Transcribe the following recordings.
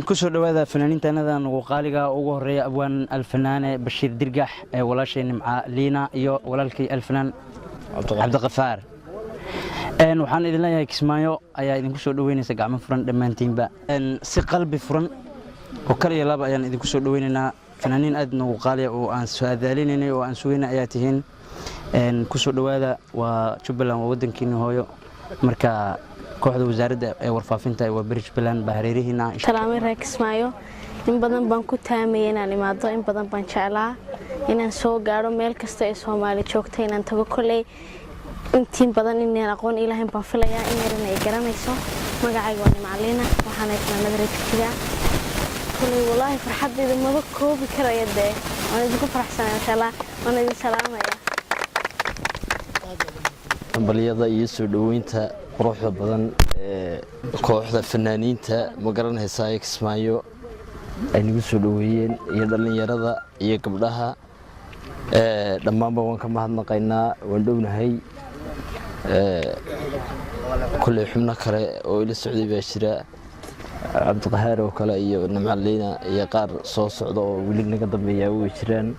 kusoo dhawaada fanaaniintaanadan ugu qaaliga ugu horeeya abwaan alfanaane Bashiir Dirgax ee walaashay Nimca Liina iyo walaalkay alfanaan Cabdiqafaar waxaan idin leeyahay Kismaayo ayaa idinku soo dhaweynaysa gacmo furan dhamaantiinba si qalbi furan oo kaliya laba ayaan idinku soo dhaweynaynaa fanaaniin aad ugu qaaliya oo aan su'aadaalinay oo aan suugaynaa ayaa tihiin kusoo dhawaada waa Jubbaland waa wadankiina hooyo marka kooxda wasaaradda ee warfaafinta waa Bridgeland bahreerihiina salaam reer Kismaayo in badan baan ku taamayay inaan imaado in badan baan jeclaa inaan soo gaaro meel kasta ee Soomaali joogtay inaan tago kulay intiin badan inaan aqoon Ilaahay baan filayaa in yarna ay garanayso magacayga waa Nimca Liina waxaan ahay madariga kulay wallahi farxadeyda ma koobi karayade waan idinku faraxsanahay inshallah waan idin salaamaya baliyada iyo soo dhaweynta quruxda badan ee kooxda fanaaniinta ma garanaysaa Kismaayo ay nagu soo dhaweeyeen iyo dhalinyarada iyo gabdhaha dhammaanba waan ka mahadnaqaynaa waan dhownahay kulli xubno kale oo ila socday baa jira Cabdiqafaar oo kale iyo Nimca Liina iyo qaar soo socda oo wili naga dambeeya way jiraan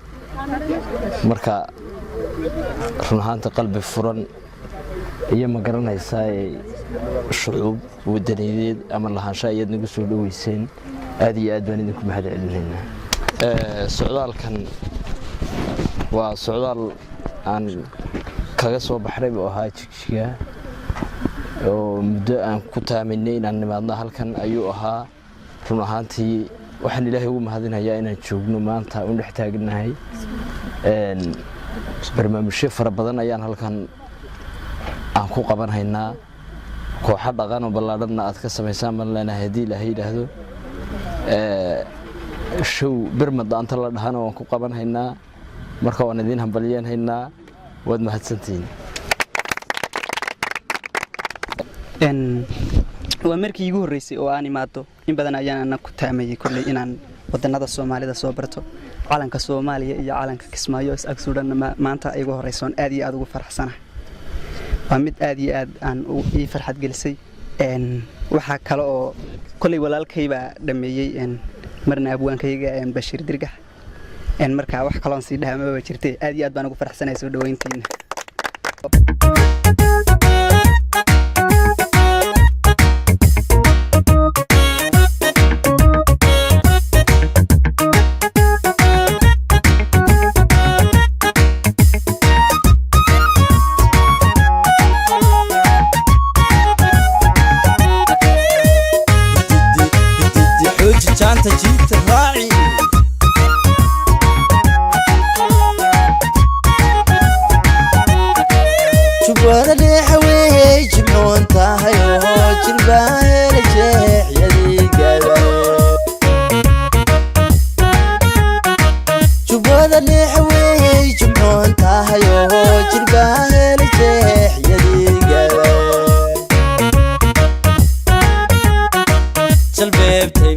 marka run ahaantii qalbi furan iyo ma garanaysaa shucuub wadaniyadeed ama lahaanshaha iyad nagu soo dhaweyseen aad iyo aad baan idinku mahadcelinaynaa socdaalkan waa socdaal aan kaga soo baxray oo ahaa Jigjiga oo muddo aan ku taaminay inaan nimaadna halkan ayuu ahaa run ahaantii waxaan Ilaahay ugu mahadinayaa inaan joogno maanta u dhex taagnahay barnaamijyo fara badan ayaan halkan aan ku qabanhaynaa kooxo dhaqan oo ballaadhana aad ka samaysaan ma leenahay hadii Ilaahay yiraahdo show birmada anta la dhahan oo ku qabanhaynaa marka waan idin hambalyeynhaynaa wad mahadsantiin waa markii ugu horeysay oo aan imaado in badan ayaan ku taamayay kulay inaan wadanada Soomaalida soo barto calanka Soomaaliya iyo calanka Kismaayo is agsuudhan maanta ay ugu horeysoon aad iyo aad ugu faraxsanahay waa mid aad iyo aad aan ii farxad gelisay waxa kale oo kulay walaalkay baa dhameeyay marna abwaankayga Bashiir Dirgax marka wax kale oo si dhaamaba jirtay aad iyo aad baan ugu faraxsanahay soo dhaweyntiina jeexwey jumcoon tahayo jirbahel jeex yadiga jalbeebtay